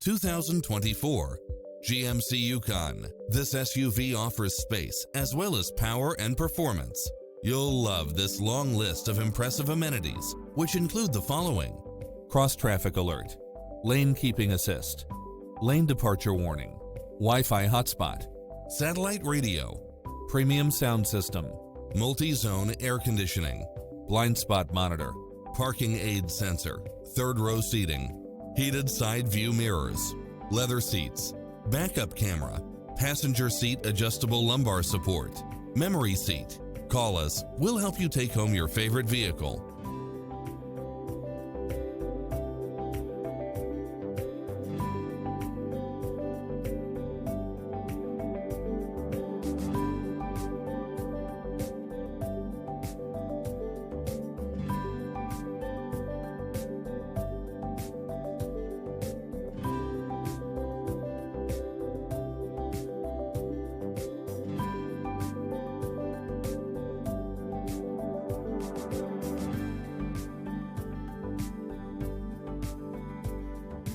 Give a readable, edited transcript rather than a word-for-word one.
2024 GMC Yukon. This SUV offers space as well as power and performance. You'll love this long list of impressive amenities, which include the following: cross-traffic alert, lane keeping assist, lane departure warning, Wi-Fi hotspot, satellite radio, premium sound system, multi-zone air conditioning, blind spot monitor, parking aid sensor, third row seating, heated side view mirrors, leather seats, backup camera, passenger seat adjustable lumbar support, memory seat. Call us, we'll help you take home your favorite vehicle.